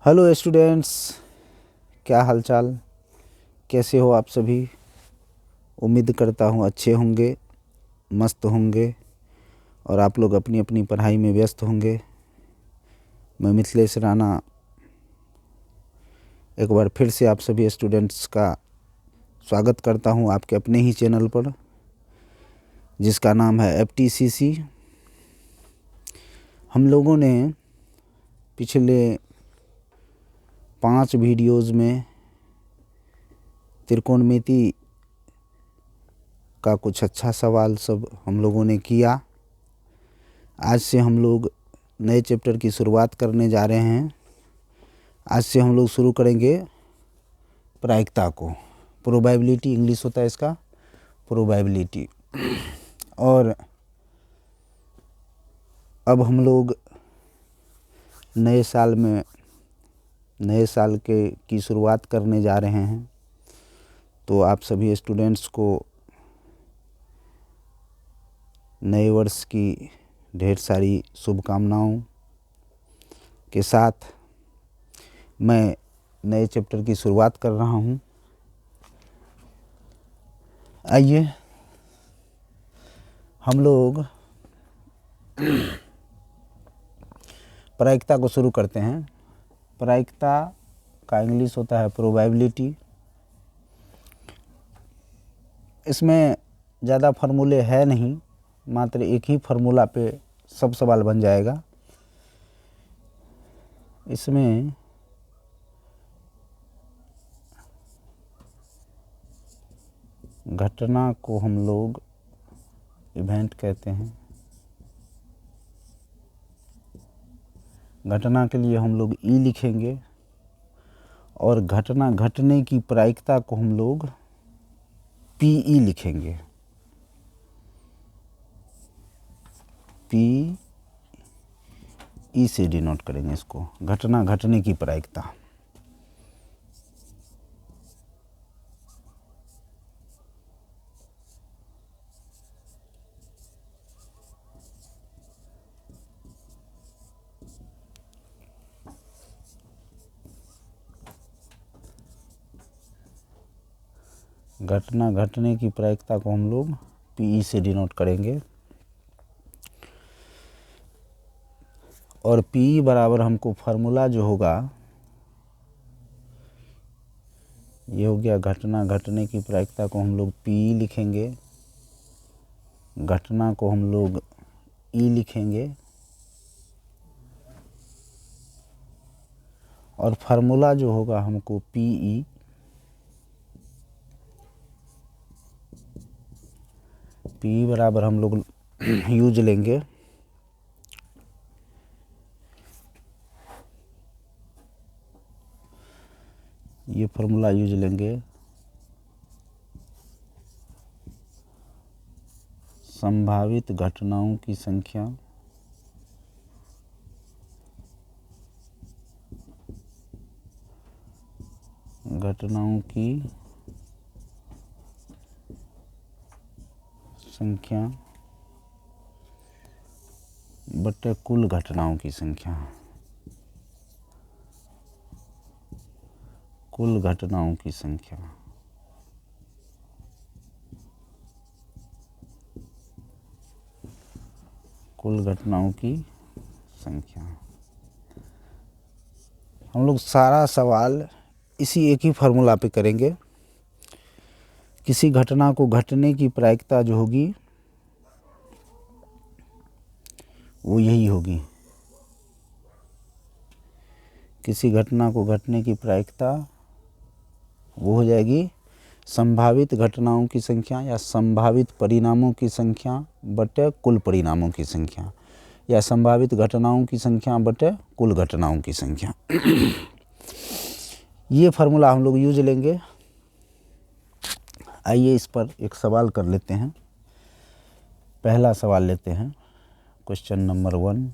Hello students, क्या हालचाल, कैसे हो आप सभी। उम्मीद करता हूँ अच्छे होंगे, मस्त होंगे और आप लोग अपनी अपनी पढ़ाई में व्यस्त होंगे। मैं मिथिलेश राणा एक बार फिर से आप सभी स्टूडेंट्स का स्वागत करता हूँ आपके अपने ही चैनल पर, जिसका नाम है FTCC। हम लोगों ने पिछले 5 वीडियोज़ में त्रिकोणमिति का कुछ अच्छा सवाल सब हम लोगों ने किया। आज से हम लोग नए चैप्टर की शुरुआत करने जा रहे हैं। आज से हम लोग शुरू करेंगे प्रायिकता को। प्रोबेबिलिटी इंग्लिश होता है इसका, प्रोबेबिलिटी। और अब हम लोग नए साल में नए साल की शुरुआत करने जा रहे हैं, तो आप सभी स्टूडेंट्स को नए वर्ष की ढेर सारी शुभकामनाओं के साथ मैं नए चैप्टर की शुरुआत कर रहा हूं। आइए हम लोग प्रायिकता को शुरू करते हैं। प्रायिकता का इंग्लिश होता है प्रोबेबिलिटी। इसमें ज़्यादा फार्मूले है नहीं, मात्र एक ही फार्मूला पे सब सवाल बन जाएगा। इसमें घटना को हम लोग इवेंट कहते हैं। घटना के लिए हम लोग ई लिखेंगे और घटना घटने की प्रायिकता को हम लोग PE लिखेंगे। PE से डिनोट करेंगे इसको, घटना घटने की प्रायिकता। घटना घटने की प्रायिकता को हम लोग PE से डिनोट करेंगे। और PE बराबर हमको फार्मूला जो होगा, ये हो गया घटना घटने की प्रायिकता को हम लोग PE लिखेंगे, घटना को हम लोग E लिखेंगे और फार्मूला जो होगा हमको PE बराबर हम लोग यूज लेंगे ये फार्मूला यूज लेंगे संभावित घटनाओं की संख्या बटे कुल घटनाओं की संख्या। कुल घटनाओं की संख्या हम लोग सारा सवाल इसी एक ही फार्मूला पे करेंगे। किसी घटना को घटने की प्रायिकता जो होगी वो यही होगी। किसी घटना को घटने की प्रायिकता वो हो जाएगी संभावित घटनाओं की संख्या या संभावित परिणामों की संख्या बटे कुल परिणामों की संख्या, या संभावित घटनाओं की संख्या बटे कुल घटनाओं की संख्या। ये फार्मूला हम लोग यूज लेंगे। आइए इस पर एक सवाल कर लेते हैं। पहला सवाल लेते हैं, क्वेश्चन नंबर 1।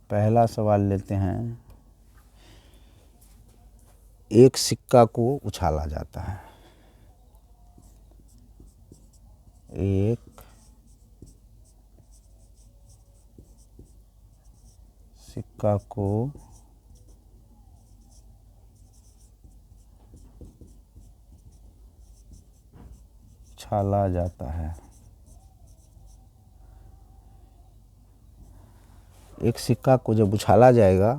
पहला सवाल लेते हैं, एक सिक्का को उछाला जाता है। एक सिक्का को उछाला जाता है। एक सिक्का को जब उछाला जाएगा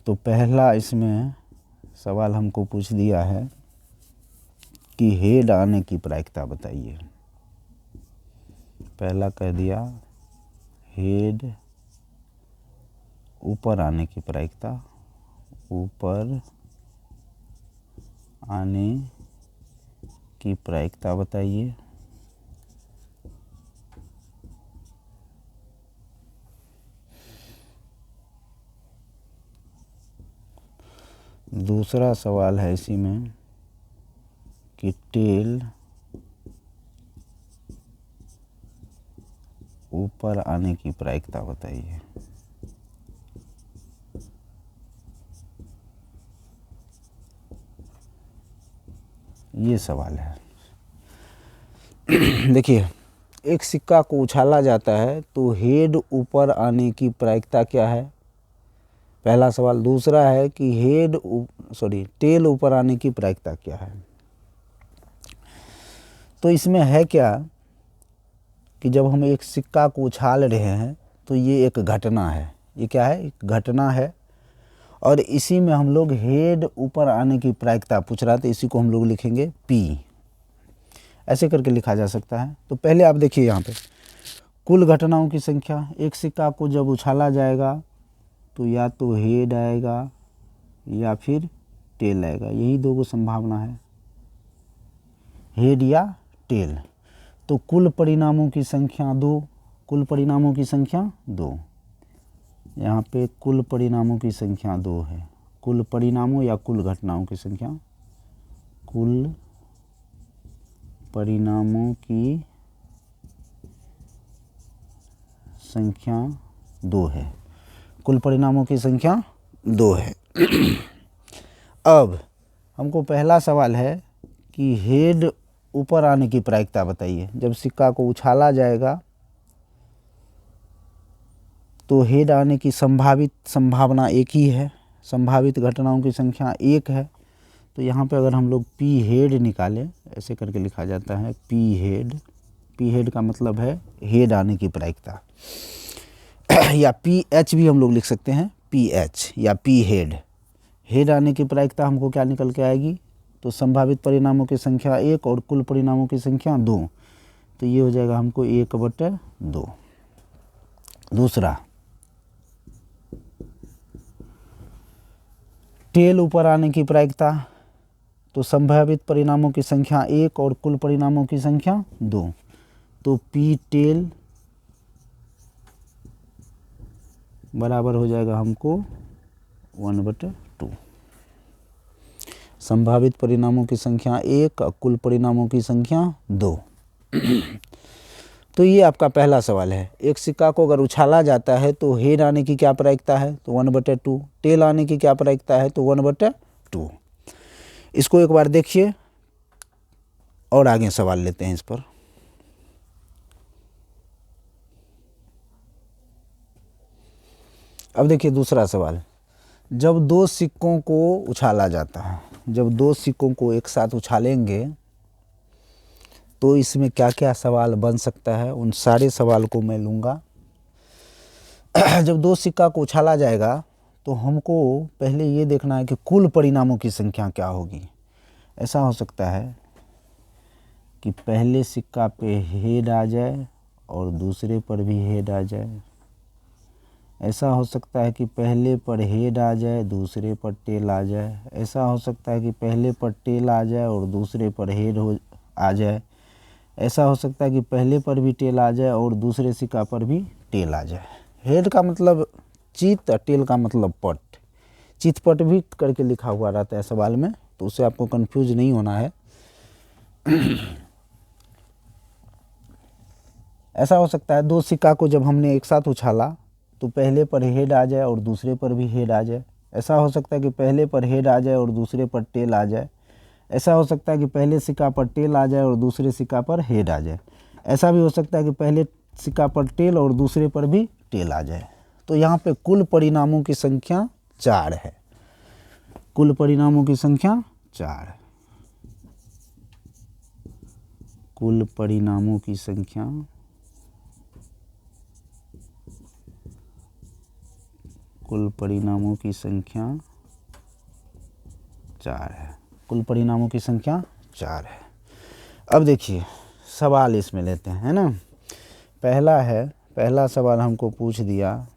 तो पहला इसमें सवाल हमको पूछ दिया है कि हेड आने की प्रायिकता बताइए। पहला कह दिया हेड ऊपर आने की प्रायिकता, ऊपर आने की प्रायिकता बताइए। दूसरा सवाल है इसी में कि टेल ऊपर आने की प्रायिकता बताइए। ये सवाल है। देखिए, एक सिक्का को उछाला जाता है तो हेड ऊपर आने की प्रायिकता क्या है, पहला सवाल। दूसरा है कि टेल ऊपर आने की प्रायिकता क्या है। तो इसमें है क्या कि जब हम एक सिक्का को उछाल रहे हैं तो ये एक घटना है। ये क्या है, एक घटना है, और इसी में हम लोग हेड ऊपर आने की प्रायिकता पूछ रहा था, इसी को हम लोग लिखेंगे P। ऐसे करके लिखा जा सकता है। तो पहले आप देखिए यहाँ पे कुल घटनाओं की संख्या। एक सिक्का को जब उछाला जाएगा तो या तो हेड आएगा या फिर टेल आएगा, यही दो संभावना है, हेड या टेल। तो कुल परिणामों की संख्या 2, कुल परिणामों की संख्या 2। यहाँ पे कुल परिणामों की संख्या 2 है। कुल परिणामों या कुल घटनाओं की संख्या, कुल परिणामों की संख्या 2 है। कुल परिणामों की संख्या 2 है। अब हमको पहला सवाल है कि हेड ऊपर आने की प्रायिकता बताइए। जब सिक्का को उछाला जाएगा तो हेड आने की संभावना एक ही है, संभावित घटनाओं की संख्या 1 है। तो यहाँ पे अगर हम लोग P हेड निकालें, ऐसे करके लिखा जाता है P हेड का मतलब है हेड आने की प्रायिकता, या PH भी हम लोग लिख सकते हैं, PH या P हेड आने की प्रायिकता हमको क्या निकल के आएगी, तो संभावित परिणामों की संख्या 1 और कुल परिणामों की संख्या 2। तो ये हो जाएगा हमको 1/2। दूसरा, टेल ऊपर आने की प्रायिकता, तो संभावित परिणामों की संख्या 1 और कुल परिणामों की संख्या 2। तो P टेल बराबर हो जाएगा हमको 1/2। संभावित परिणामों की संख्या 1 और कुल परिणामों की संख्या 2। तो ये आपका पहला सवाल है। एक सिक्का को अगर उछाला जाता है तो हेड आने की क्या प्रायिकता है, तो 1/2। टेल आने की क्या प्रायिकता है, तो 1/2। इसको एक बार देखिए और आगे सवाल लेते हैं इस पर। अब देखिए दूसरा सवाल, जब दो सिक्कों को उछाला जाता है, जब दो सिक्कों को एक साथ उछालेंगे तो इसमें क्या क्या सवाल बन सकता है, उन सारे सवाल को मैं लूँगा। जब दो सिक्का को उछाला जाएगा तो हमको पहले ये देखना है कि कुल परिणामों की संख्या क्या होगी। ऐसा हो सकता है कि पहले सिक्का पे हेड आ जाए और दूसरे पर भी हेड आ जाए। ऐसा हो सकता है कि पहले पर हेड आ जाए, दूसरे पर टेल आ जाए। ऐसा हो सकता है कि पहले पर टेल आ जाए और दूसरे पर हेड आ जाए। ऐसा हो सकता है कि पहले पर भी टेल आ जाए और दूसरे सिक्का पर भी टेल आ जाए। हेड का मतलब चित और टेल का मतलब पट, चितपट भी करके लिखा हुआ रहता है सवाल में, तो उससे आपको कंफ्यूज नहीं होना है। ऐसा हो सकता है दो सिक्का को जब हमने एक साथ उछाला तो पहले पर हेड आ जाए और दूसरे पर भी हेड आ जाए। ऐसा हो सकता है कि पहले पर हेड आ जाए और दूसरे पर टेल आ जाए। ऐसा हो सकता है कि पहले सिक्का पर टेल आ जाए और दूसरे सिक्का पर हेड आ जाए। ऐसा भी हो सकता है कि पहले सिक्का पर टेल और दूसरे पर भी टेल आ जाए। तो यहाँ पे कुल परिणामों की संख्या 4 है। कुल परिणामों की संख्या 4 है। कुल परिणामों की संख्या कुल परिणामों की संख्या 4 है। कुल परिणामों की संख्या 4 है। अब देखिए सवाल इसमें लेते हैं, है ना। पहला सवाल हमको पूछ दिया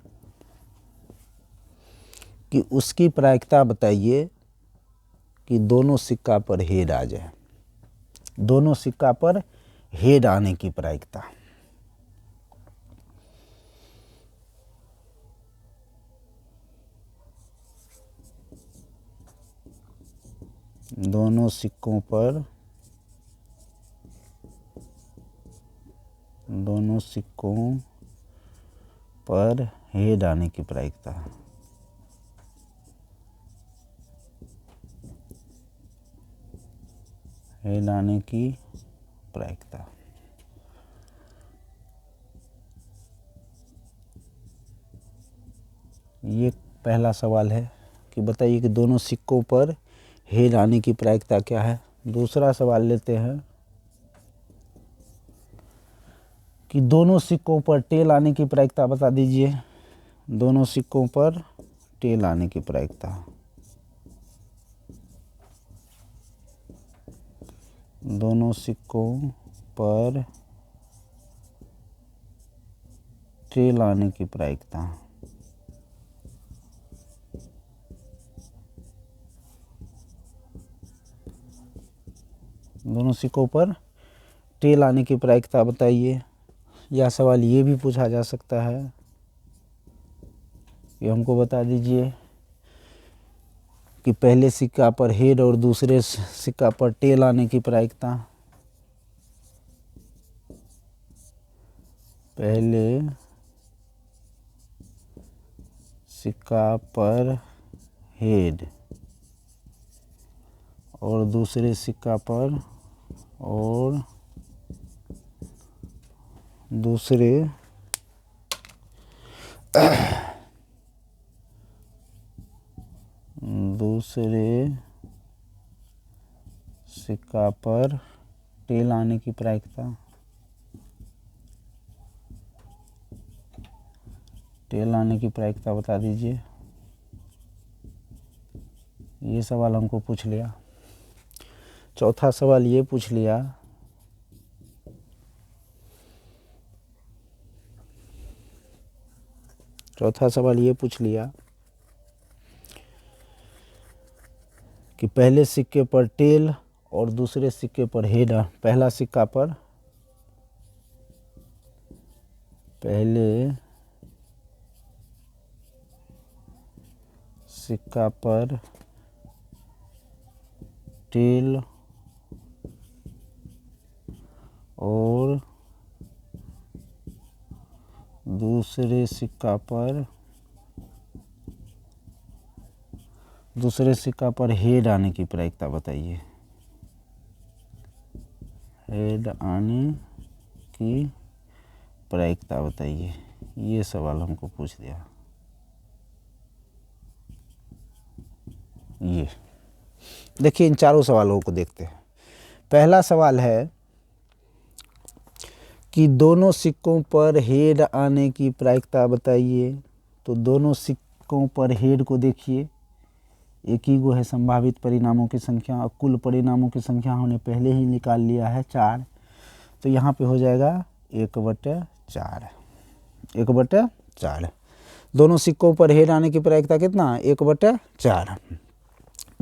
कि उसकी प्रायिकता बताइए कि दोनों सिक्का पर हेड आ जाए। दोनों सिक्का पर हेड आने की प्रायिकता। दोनों सिक्कों पर हेड आने की प्रायिकता। हेड आने की प्रायिकता। ये पहला सवाल है कि बताइए कि दोनों सिक्कों पर हेड आने की प्रायिकता क्या है। दूसरा सवाल लेते हैं कि दोनों सिक्कों पर टेल आने की प्रायिकता बता दीजिए। दोनों सिक्कों पर टेल आने की प्रायिकता। दोनों सिक्कों पर टेल आने की प्रायिकता। दोनों सिक्कों पर टेल आने की प्रायिकता बताइए। यह सवाल ये भी पूछा जा सकता है कि हमको बता दीजिए कि पहले सिक्का पर हेड और दूसरे सिक्का पर टेल आने की प्रायिकता। पहले सिक्का पर हेड और दूसरे सिक्का पर दूसरे सिक्का पर टेल आने की प्रायिकता। टेल आने की प्रायिकता बता दीजिए। ये सवाल हमको पूछ लिया। चौथा सवाल ये पूछ लिया कि पहले सिक्के पर टेल और दूसरे सिक्के पर हेड। पहले सिक्का पर टेल और दूसरे सिक्का पर हेड आने की प्रायिकता बताइए। हेड आने की प्रायिकता बताइए। ये सवाल हमको पूछ दिया। ये देखिए इन चारों सवालों को देखते हैं। पहला सवाल है कि दोनों सिक्कों पर हेड आने की प्रायिकता बताइए। तो दोनों सिक्कों पर हेड को देखिए, एक ही गो है संभावित परिणामों की संख्या और कुल परिणामों की संख्या हमने पहले ही निकाल लिया है 4। तो यहाँ पे हो जाएगा 1/4। 1/4। दोनों सिक्कों पर हेड आने की प्रायिकता कितना? 1/4।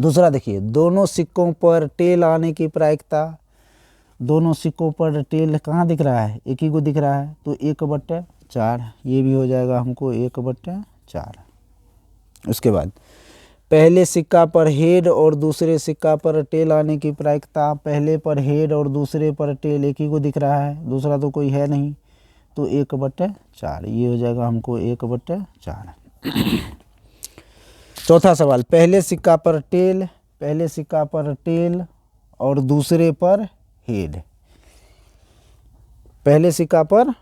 दूसरा देखिए दोनों सिक्कों पर टेल आने की प्रायिकता। दोनों सिक्कों पर टेल कहाँ दिख रहा है? एक ही को दिख रहा है, तो 1/4। ये भी हो जाएगा हमको 1/4। उसके बाद पहले सिक्का पर हेड और दूसरे सिक्का पर टेल आने की प्रायिकता। पहले पर हेड और दूसरे पर टेल एक ही को दिख रहा है, दूसरा तो कोई है नहीं, तो 1/4। ये हो जाएगा हमको 1/4। चौथा सवाल, पहले सिक्का पर टेल और दूसरे पर हेड। पहले सिक्का पर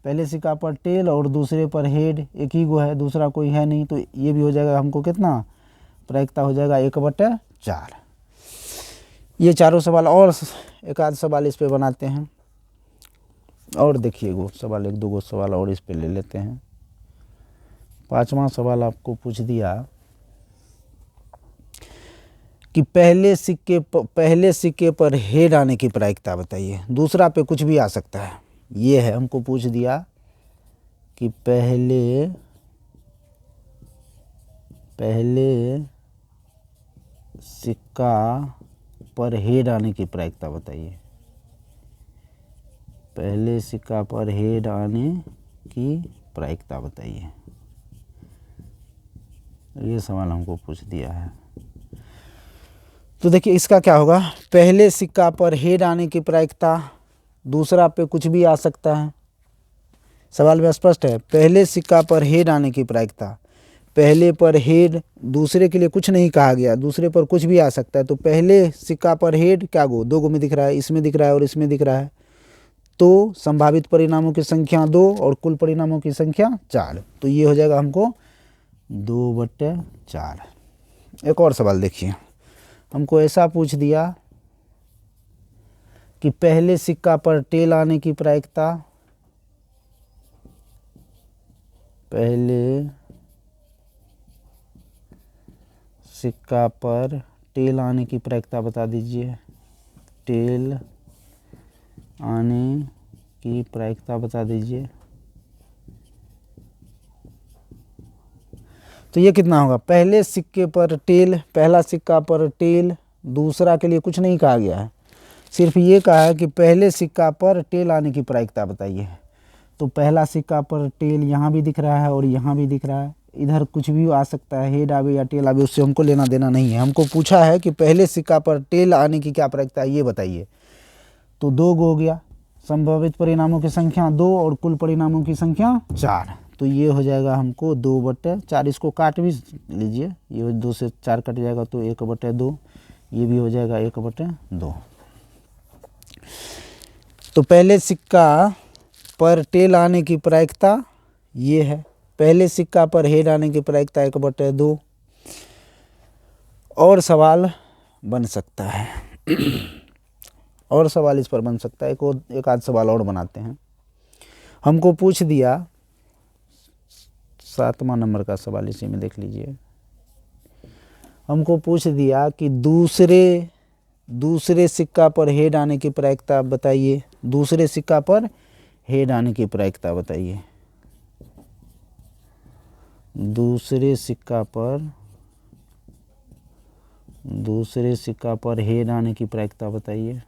पहले सिक्का पर टेल और दूसरे पर हेड, एक ही गो है, दूसरा कोई है नहीं, तो ये भी हो जाएगा हमको कितना, प्रायिकता हो जाएगा 1/4। ये चारों सवाल, और एक आध सवाल इस पे बनाते हैं, और देखिए वो सवाल, एक दो गो सवाल और इस पे ले लेते हैं। 5वां सवाल आपको पूछ दिया कि पहले सिक्के पर हेड आने की प्रायिकता बताइए। दूसरा पे कुछ भी आ सकता है, ये है, हमको पूछ दिया कि पहले सिक्का पर हेड आने की प्रायिकता बताइए। पहले सिक्का पर हेड आने की प्रायिकता बताइए, ये सवाल हमको पूछ दिया है। तो देखिए इसका क्या होगा, पहले सिक्का पर हेड आने की प्रायिकता, दूसरा पे कुछ भी आ सकता है, सवाल में स्पष्ट है, पहले सिक्का पर हेड आने की प्रायिकता, पहले पर हेड, दूसरे के लिए कुछ नहीं कहा गया, दूसरे पर कुछ भी आ सकता है, तो पहले सिक्का पर हेड क्या गो, 2 गो में दिख रहा है, इसमें दिख रहा है और इसमें दिख रहा है, तो संभावित परिणामों की संख्या 2 और कुल परिणामों की संख्या 4, तो ये हो जाएगा हमको 2/4। एक और सवाल देखिए, हमको ऐसा पूछ दिया कि पहले सिक्का पर टेल आने की प्रायिकता, पहले सिक्का पर टेल आने की प्रायिकता बता दीजिए, टेल आने की प्रायिकता बता दीजिए। तो ये कितना होगा, पहले सिक्के पर टेल, पहला सिक्का पर टेल, दूसरा के लिए कुछ नहीं कहा गया है, सिर्फ ये कहा है कि पहले सिक्का पर टेल आने की प्रायिकता बताइए। तो पहला सिक्का पर टेल यहाँ भी दिख रहा है और यहाँ भी दिख रहा है, इधर कुछ भी आ सकता है, हेड आवे या टेल आवे, उससे हमको लेना देना नहीं है। हमको पूछा है कि पहले सिक्का पर टेल आने की क्या प्रायिकता है, ये बताइए। तो 2 गो हो गया, संभावित परिणामों की संख्या 2 और कुल परिणामों की संख्या 4, तो ये हो जाएगा हमको 2/4। इसको काट भी लीजिए, ये 2 से 4 कट जाएगा तो 1/2, ये भी हो जाएगा 1/2। तो पहले सिक्का पर टेल आने की प्रायिकता ये है, पहले सिक्का पर हेड आने की प्रायिकता 1/2। और सवाल बन सकता है और सवाल इस पर बन सकता है, एक आध सवाल और बनाते हैं। हमको पूछ दिया 7वां नंबर का सवाल, इसी में देख लीजिए, हमको पूछ दिया कि दूसरे सिक्का पर हेड आने की प्रायिकता बताइए, दूसरे सिक्का पर हेड आने की प्रायिकता बताइए, दूसरे सिक्का पर हेड आने की प्रायिकता बताइए।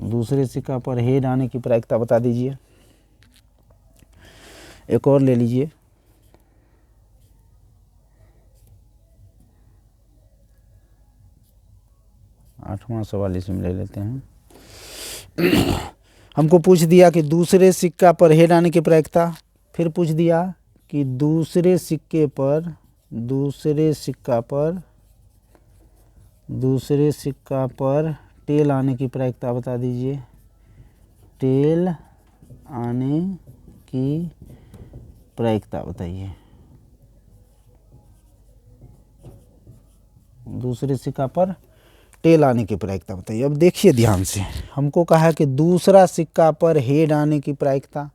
दूसरे सिक्का पर हेड आने की प्रायिकता बता दीजिए। एक और ले लीजिए, आठवां सवाल इसमें ले लेते हैं। हमको पूछ दिया कि दूसरे सिक्का पर हेड आने की प्रायिकता, फिर पूछ दिया कि दूसरे सिक्का पर टेल आने की प्रायिकता बता दीजिए, टेल आने की प्रायिकता बताइए। दूसरे सिक्का पर टेल आने की प्रायिकता बताइए। अब देखिए ध्यान से, हमको कहा है कि दूसरा सिक्का पर हेड आने की प्रायिकता,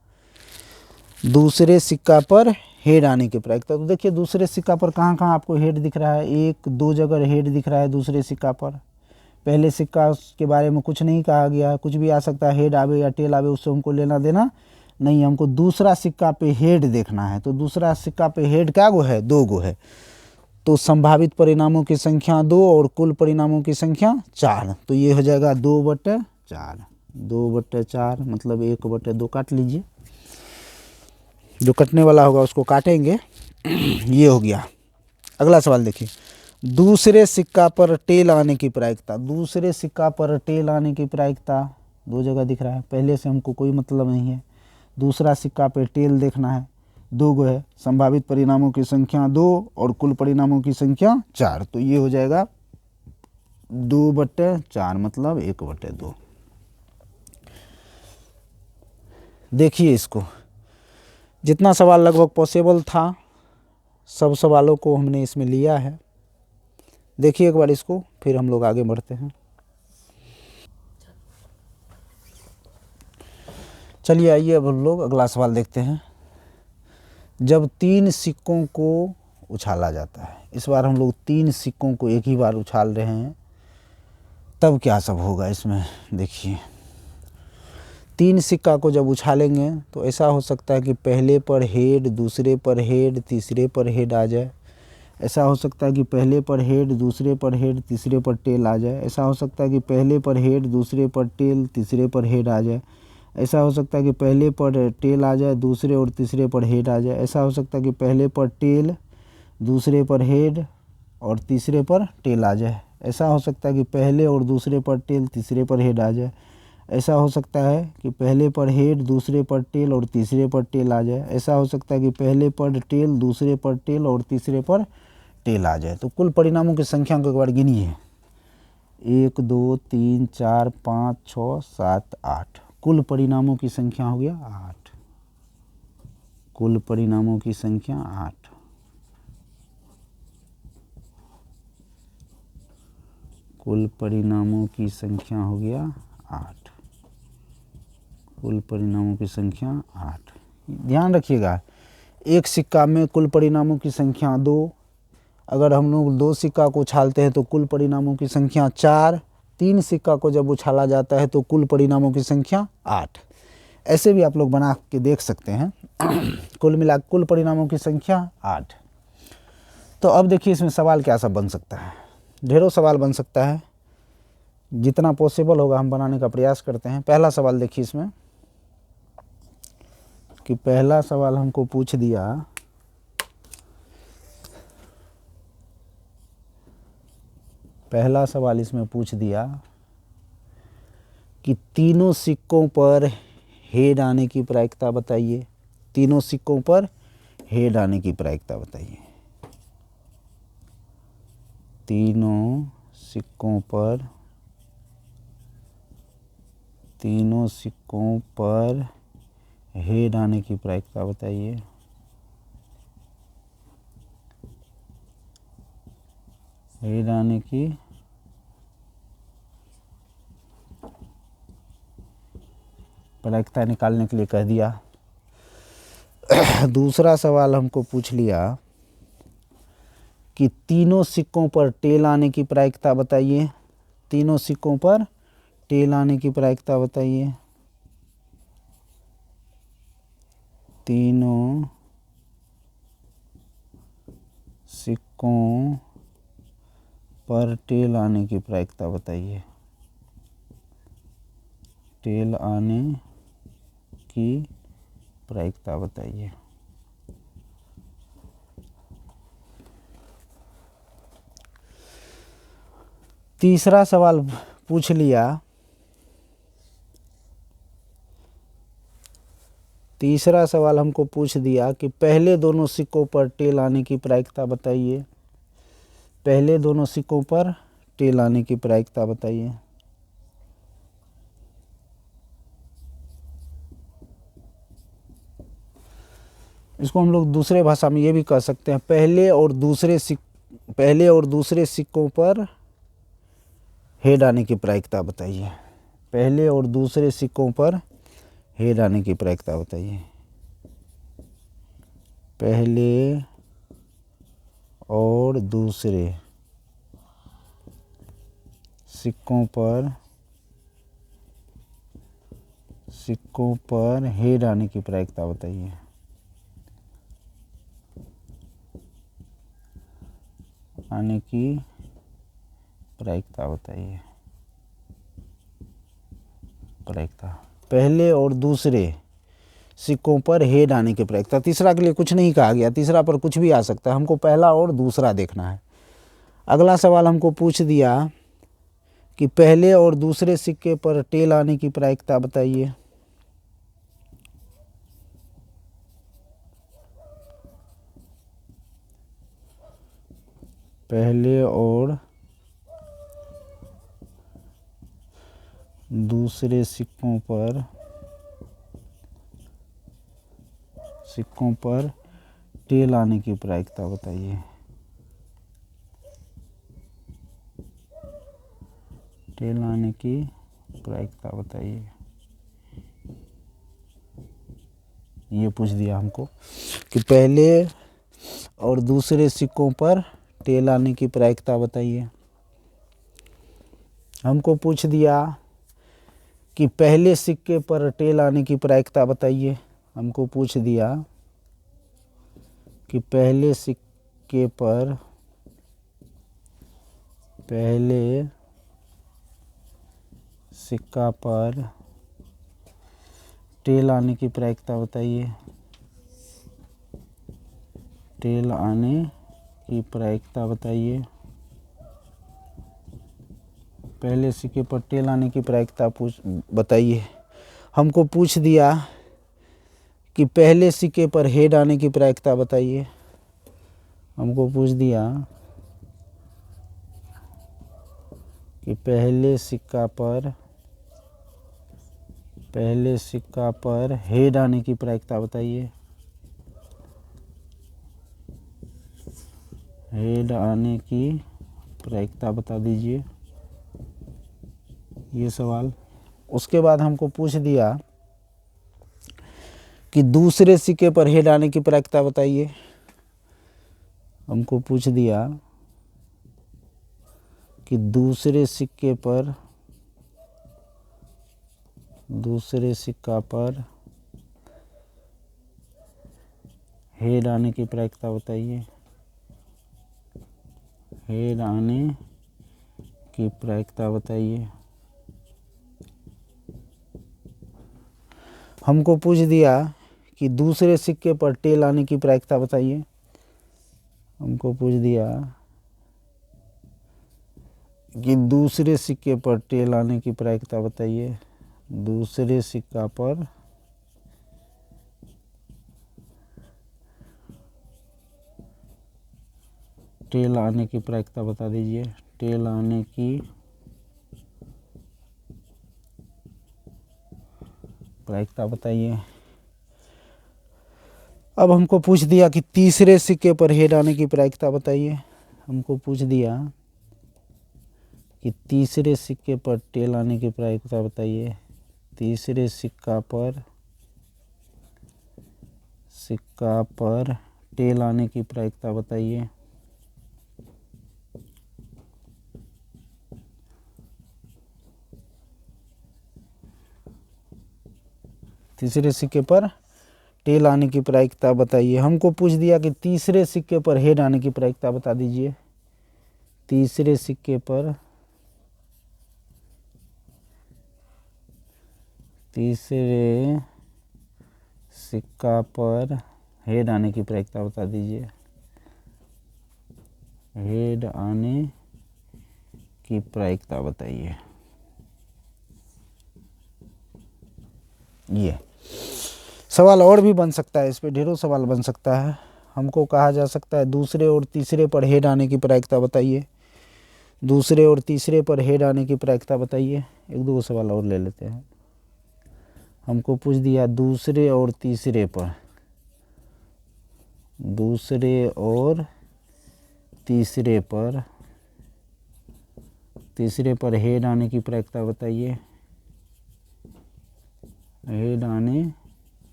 दूसरे सिक्का पर हेड आने की प्रायिकता। तो देखिए दूसरे सिक्का पर कहाँ कहाँ आपको हेड दिख रहा है, 1-2 जगह हेड दिख रहा है दूसरे सिक्का पर। पहले सिक्का के बारे में कुछ नहीं कहा गया है, कुछ भी आ सकता है, हेड आवे या टेल आवे, उससे हमको लेना देना नहीं, हमको दूसरा सिक्का पे हेड देखना है। तो दूसरा सिक्का पे हेड क्या गो है, 2 गो है, तो संभावित परिणामों की संख्या 2 और कुल परिणामों की संख्या 4, तो ये हो जाएगा 2/4। 2/4 मतलब 1/2 काट लीजिए, जो कटने वाला होगा उसको काटेंगे। ये हो गया। अगला सवाल देखिए, दूसरे सिक्का पर टेल आने की प्रायिकता, दूसरे सिक्का पर टेल आने की प्रायिकता 2 जगह दिख रहा है, पहले से हमको कोई मतलब नहीं है, दूसरा सिक्का पे टेल देखना है, 2 गो है, संभावित परिणामों की संख्या 2 और कुल परिणामों की संख्या 4, तो ये हो जाएगा 2/4 मतलब 1/2। देखिए इसको, जितना सवाल लगभग पॉसिबल था सब सवालों को हमने इसमें लिया है। देखिए एक बार इसको, फिर हम लोग आगे बढ़ते हैं। चलिए आइए अब हम लोग अगला सवाल देखते हैं। जब 3 सिक्कों को उछाला जाता है, इस बार हम लोग 3 सिक्कों को एक ही बार उछाल रहे हैं, तब क्या सब होगा इसमें। देखिए 3 सिक्का को जब उछालेंगे तो ऐसा हो सकता है कि पहले पर हेड, दूसरे पर हेड, तीसरे पर हेड आ जाए। ऐसा हो सकता है कि पहले पर हेड, दूसरे पर हेड, तीसरे पर टेल आ जाए। ऐसा हो सकता है कि पहले पर हेड, दूसरे पर टेल, तीसरे पर हेड आ जाए। ऐसा हो सकता है कि पहले पर टेल आ जाए, दूसरे और तीसरे पर हेड आ जाए। ऐसा हो सकता है कि पहले पर टेल, दूसरे पर हेड और तीसरे पर टेल आ जाए। ऐसा हो सकता है कि पहले और दूसरे पर टेल, तीसरे पर हेड आ जाए। ऐसा हो सकता है कि पहले पर हेड, दूसरे पर टेल और तीसरे पर टेल आ जाए। ऐसा हो सकता है कि पहले पर टेल, दूसरे पर टेल और तीसरे पर टेल आ जाए। तो कुल परिणामों की संख्या को एक बार गिनिए। 1 2 3 4 5 6 7 8। कुल परिणामों की संख्या हो गया 8। कुल परिणामों की संख्या 8। कुल परिणामों की संख्या हो गया 8। कुल परिणामों की संख्या 8। ध्यान रखिएगा, एक सिक्का में कुल परिणामों की संख्या 2। अगर हम लोग 2 सिक्का को उछालते हैं तो कुल परिणामों की संख्या 4। 3 सिक्का को जब उछाला जाता है तो कुल परिणामों की संख्या 8। ऐसे भी आप लोग बना के देख सकते हैं। कुल मिला कुल परिणामों की संख्या 8। तो अब देखिए इसमें सवाल क्या सब बन सकता है। ढेरों सवाल बन सकता है, जितना पॉसिबल होगा हम बनाने का प्रयास करते हैं। पहला सवाल देखिए इसमें कि पहला सवाल हमको पूछ दिया इसमें पूछ दिया कि तीनों सिक्कों पर हेड आने की प्रायिकता बताइए। तीनों सिक्कों पर हेड आने की प्रायिकता बताइए। तीनों सिक्कों पर हेड आने की प्रायिकता बताइए। हेड आने की प्रायिकता निकालने के लिए कह दिया। दूसरा सवाल हमको पूछ लिया कि तीनों सिक्कों पर टेल आने की प्रायिकता बताइए। तीनों सिक्कों पर टेल आने की प्रायिकता बताइए। तीनों सिक्कों पर टेल आने की प्रायिकता बताइए। टेल आने की प्रायिकता बताइए। तीसरा सवाल पूछ लिया। तीसरा सवाल हमको पूछ दिया कि पहले दोनों सिक्कों पर टेल आने की प्रायिकता बताइए। पहले दोनों सिक्कों पर टेल आने की प्रायिकता बताइए। इसको हम लोग दूसरे भाषा में ये भी कह सकते हैं, पहले और दूसरे सिक्कों पर हेड आने की प्रायिकता बताइए। पहले और दूसरे सिक्कों पर हेड आने की प्रायिकता बताइए। पहले और दूसरे सिक्कों पर हेड आने की प्रायिकता बताइए। आने की प्रायिकता बताइए। प्रायिकता पहले और दूसरे सिक्कों पर हेड आने की प्रायिकता। तीसरा के लिए कुछ नहीं कहा गया, तीसरा पर कुछ भी आ सकता है, हमको पहला और दूसरा देखना है। अगला सवाल हमको पूछ दिया कि पहले और दूसरे सिक्के पर टेल आने की प्रायिकता बताइए। पहले और दूसरे सिक्कों पर टेल आने की प्रायिकता बताइए। टेल आने की प्रायिकता बताइए। ये पूछ दिया हमको कि पहले और दूसरे सिक्कों पर टेल आने की प्रायिकता बताइए। हमको पूछ दिया कि पहले सिक्के पर टेल आने की प्रायिकता बताइए। हमको पूछ दिया कि पहले सिक्के पर सिक्का पर टेल आने की प्रायिकता बताइए। टेल आने की प्रायिकता बताइए। पहले सिक्के पर टेल आने की प्रायिकता बताइए। हमको पूछ दिया कि पहले सिक्के पर हेड आने की प्रायिकता बताइए। हमको पूछ दिया कि पहले सिक्का पर हेड आने की प्रायिकता बताइए। हेड आने की प्रायिकता बता दीजिए। ये सवाल। उसके बाद हमको पूछ दिया कि दूसरे सिक्के पर हेड आने की प्रायिकता बताइए। हमको पूछ दिया कि दूसरे सिक्का पर हेड आने की प्रायिकता बताइए। हेड आने की प्रायिकता बताइए। हमको पूछ दिया कि दूसरे सिक्के पर टेल आने की प्रायिकता बताइए। हमको पूछ दिया कि दूसरे सिक्के पर टेल आने की प्रायिकता बताइए। दूसरे सिक्का पर टेल आने की प्रायिकता बता दीजिए। टेल आने की प्रायिकता बताइए। अब हमको पूछ दिया कि तीसरे सिक्के पर हेड आने की प्रायिकता बताइए। हमको पूछ दिया कि तीसरे सिक्के पर टेल आने की प्रायिकता बताइए। तीसरे सिक्का पर टेल आने की प्रायिकता बताइए। तीसरे सिक्के पर टेल आने की प्रायिकता बताइए। हमको पूछ दिया कि तीसरे सिक्के पर हेड आने की प्रायिकता बता दीजिए। तीसरे सिक्के पर हेड आने की प्रायिकता बता दीजिए। हेड आने की प्रायिकता बताइए। ये सवाल और भी बन सकता है, इस पे ढेरों सवाल बन सकता है। हमको कहा जा सकता है दूसरे और तीसरे पर हेड आने की प्रायिकता बताइए। दूसरे और तीसरे पर हेड आने की प्रायिकता बताइए। एक दो सवाल और ले लेते हैं। हमको पूछ दिया दूसरे और तीसरे पर हेड आने की प्रायिकता बताइए। हेड आने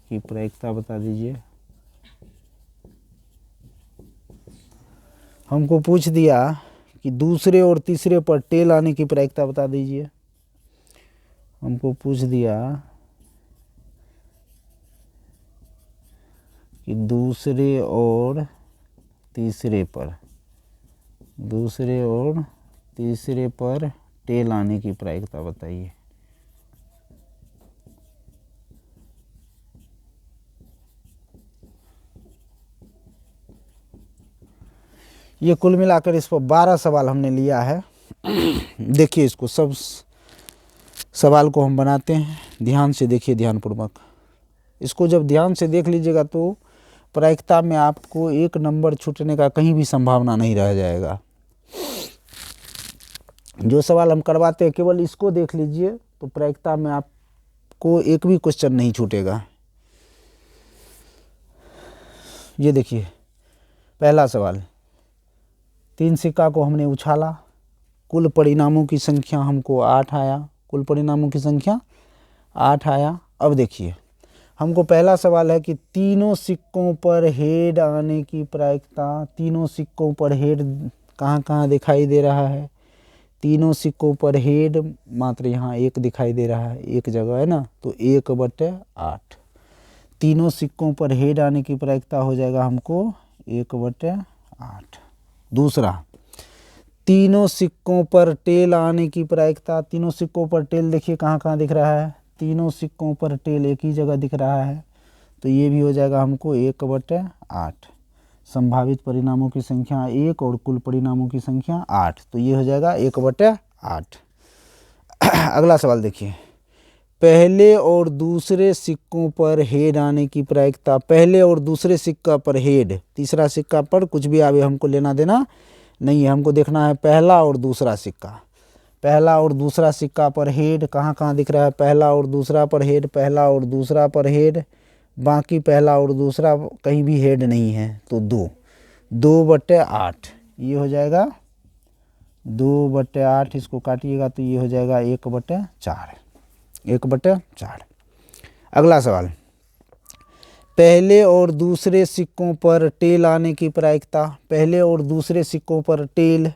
की प्रायिकता बता दीजिए। हमको पूछ दिया कि दूसरे और तीसरे पर टेल आने की प्रायिकता बता दीजिए। हमको पूछ दिया कि दूसरे और तीसरे पर टेल आने की प्रायिकता बताइए। ये कुल मिलाकर इस पर 12 सवाल हमने लिया है। देखिए इसको, सब सवाल को हम बनाते हैं। ध्यान से देखिए, ध्यानपूर्वक इसको जब ध्यान से देख लीजिएगा तो प्रायिकता में आपको एक नंबर छूटने का कहीं भी संभावना नहीं रह जाएगा। जो सवाल हम करवाते हैं केवल इसको देख लीजिए, तो प्रायिकता में आपको एक भी क्वेश्चन नहीं छूटेगा। ये देखिए पहला सवाल, 3 सिक्का को हमने उछाला, कुल परिणामों की संख्या हमको 8 आया, कुल परिणामों की संख्या 8 आया। अब देखिए हमको पहला सवाल है कि तीनों सिक्कों पर हेड आने की प्रायिकता, तीनों सिक्कों पर हेड कहाँ कहाँ दिखाई दे रहा है, तीनों सिक्कों पर हेड मात्र यहाँ एक दिखाई दे रहा है, एक जगह है ना, तो 1/8। तीनों सिक्कों पर हेड आने की प्रायिकता हो जाएगा हमको 1/8। दूसरा, तीनों सिक्कों पर टेल आने की प्रायिकता, तीनों सिक्कों पर टेल देखिए कहाँ कहाँ दिख रहा है, तीनों सिक्कों पर टेल एक ही जगह दिख रहा है, तो ये भी हो जाएगा हमको 1/8। संभावित परिणामों की संख्या 1 और कुल परिणामों की संख्या 8, तो ये हो जाएगा 1/8। अगला सवाल देखिए, पहले और दूसरे सिक्कों पर हेड आने की प्रायिकता, पहले और दूसरे सिक्का पर हेड, तीसरा सिक्का पर कुछ भी आवे हमको लेना देना नहीं है, हमको देखना है पहला और दूसरा सिक्का। पहला और दूसरा सिक्का पर हेड कहाँ कहाँ दिख रहा है, पहला और दूसरा पर हेड, पहला और दूसरा पर हेड, बाकी पहला और दूसरा कहीं भी हेड नहीं है, तो 2/8 ये हो जाएगा 2/8। इसको काटिएगा तो ये हो जाएगा 1/4, 1/4। अगला सवाल, पहले और दूसरे सिक्कों पर टेल आने की प्रायिकता, पहले और दूसरे सिक्कों पर टेल,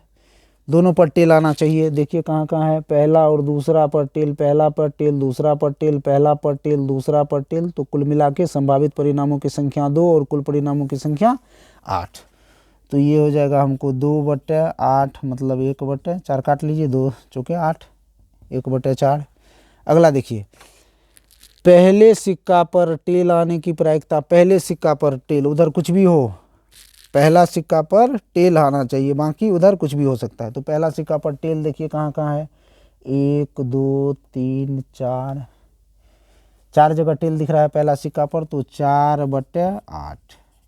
दोनों पर टेल आना चाहिए। देखिए कहाँ कहाँ है, पहला और दूसरा पर टेल, पहला पर टेल, दूसरा पर टेल, पहला पर टेल, दूसरा पर टेल, तो कुल मिला के संभावित परिणामों की संख्या 2 और कुल परिणामों की संख्या 8, तो ये हो जाएगा हमको 2/8 मतलब 1/4, काट लीजिए, 2 चौके 8, 1/4। अगला देखिए, पहले सिक्का पर टेल आने की प्रायिकता, पहले सिक्का पर टेल, उधर कुछ भी हो, पहला सिक्का पर टेल आना चाहिए, बाकी उधर कुछ भी हो सकता है, तो पहला सिक्का पर टेल देखिए कहाँ कहाँ है, 1 2 3 4, 4 जगह टेल दिख रहा है पहला सिक्का पर, तो 4/8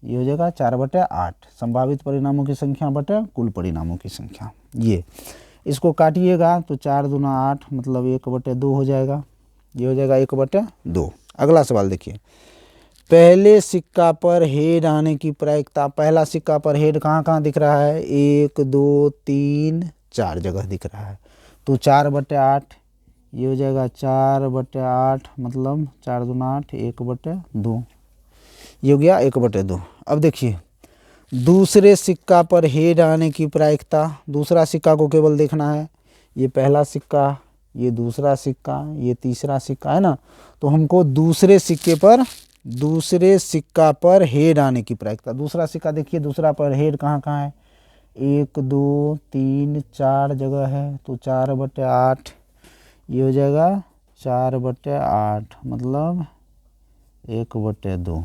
ये हो जाएगा 4/8। संभावित परिणामों की संख्या बटे कुल परिणामों की संख्या, ये इसको काटिएगा तो 4 दूना 8 मतलब 1/2 हो जाएगा, ये हो जाएगा 1/2। अगला सवाल देखिए, पहले सिक्का पर हेड आने की प्रायिकता, पहला सिक्का पर हेड कहाँ कहाँ दिख रहा है, 1 2 3 4 जगह दिख रहा है, तो 4/8 ये हो जाएगा 4/8 मतलब 4 दूना 8, 1/2 ये हो गया 1/2। अब देखिए दूसरे सिक्का पर हेड आने की प्रायिकता, दूसरा सिक्का को केवल देखना है, ये पहला सिक्का, ये दूसरा सिक्का, ये तीसरा सिक्का है ना, तो हमको दूसरे सिक्का पर हेड आने की प्रायिकता, दूसरा सिक्का देखिए दूसरा पर हेड कहाँ कहाँ है, 1 2 3 4 जगह है, तो 4/8 ये हो जाएगा 4/8 मतलब 1/2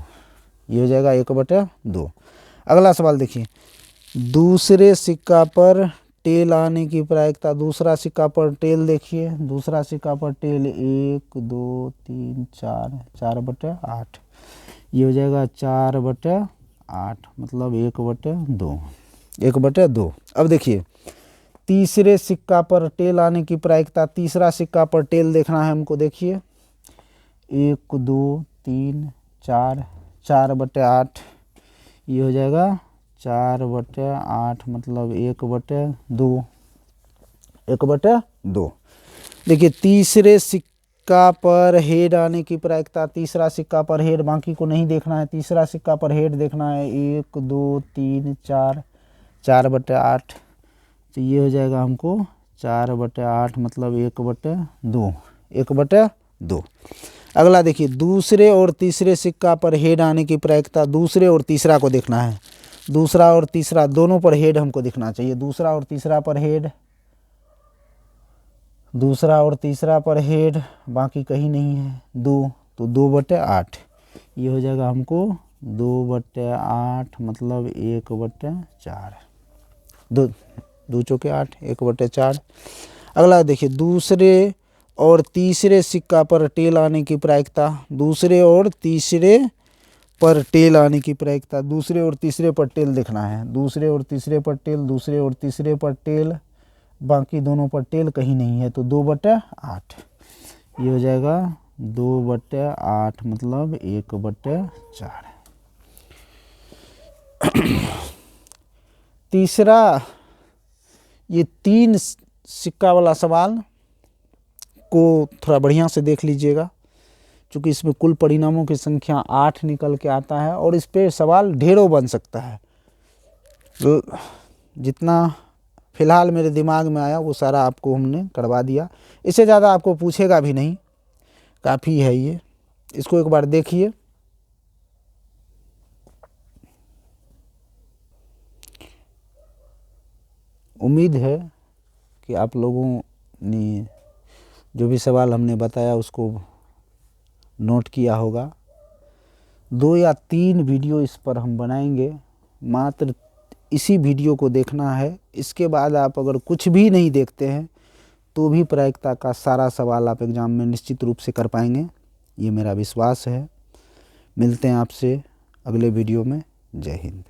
ये हो जाएगा 1/2। अगला सवाल देखिए, दूसरे सिक्का पर टेल आने की प्रायिकता, दूसरा सिक्का पर टेल देखिए, दूसरा सिक्का पर टेल 1 2 3 4, 4/8 ये हो जाएगा 4/8 मतलब 1/2, 1/2। अब देखिए तीसरे सिक्का पर टेल आने की प्रायिकता, तीसरा सिक्का पर टेल देखना है हमको, देखिए 1 2 3 4, 4/8 ये हो जाएगा 4/8 मतलब 1/2, 1/2। देखिए तीसरे सिक्का पर हेड आने की प्रायिकता, तीसरा सिक्का पर हेड, बाकी को नहीं देखना है, तीसरा सिक्का पर हेड देखना है, 1 2 3 4, 4/8 तो ये हो जाएगा हमको 4/8 मतलब 1/2, 1/2। अगला देखिए, दूसरे और तीसरे सिक्का पर हेड आने की प्रायिकता, दूसरे और तीसरा को देखना है, दूसरा और तीसरा दोनों पर हेड हमको दिखना चाहिए, दूसरा और तीसरा पर हेड, दूसरा और तीसरा पर हेड, बाकी कहीं नहीं है, 2, तो 2/8 ये हो जाएगा हमको 2/8 मतलब 1/4, 2 चौके 8, 1/4। अगला देखिए, दूसरे और तीसरे सिक्का पर टेल आने की प्रायिकता, दूसरे और तीसरे पर टेल आने की प्रायिकता, दूसरे और तीसरे पर टेल देखना है, दूसरे और तीसरे पर टेल, दूसरे और तीसरे पर टेल, बाकी दोनों पर टेल कहीं नहीं है, तो 2/8 ये हो जाएगा 2/8 मतलब 1/4। तीसरा, ये 3 सिक्का वाला सवाल को थोड़ा बढ़िया से देख लीजिएगा, क्योंकि इसमें कुल परिणामों की संख्या 8 निकल के आता है और इस पे सवाल ढेरों बन सकता है। तो जितना फिलहाल मेरे दिमाग में आया वो सारा आपको हमने करवा दिया। इससे ज़्यादा आपको पूछेगा भी नहीं, काफ़ी है ये। इसको एक बार देखिए। उम्मीद है कि आप लोगों ने जो भी सवाल हमने बताया उसको नोट किया होगा। 2 या 3 वीडियो इस पर हम बनाएंगे, मात्र इसी वीडियो को देखना है। इसके बाद आप अगर कुछ भी नहीं देखते हैं तो भी प्रायिकता का सारा सवाल आप एग्ज़ाम में निश्चित रूप से कर पाएंगे, ये मेरा विश्वास है। मिलते हैं आपसे अगले वीडियो में। जय हिंद।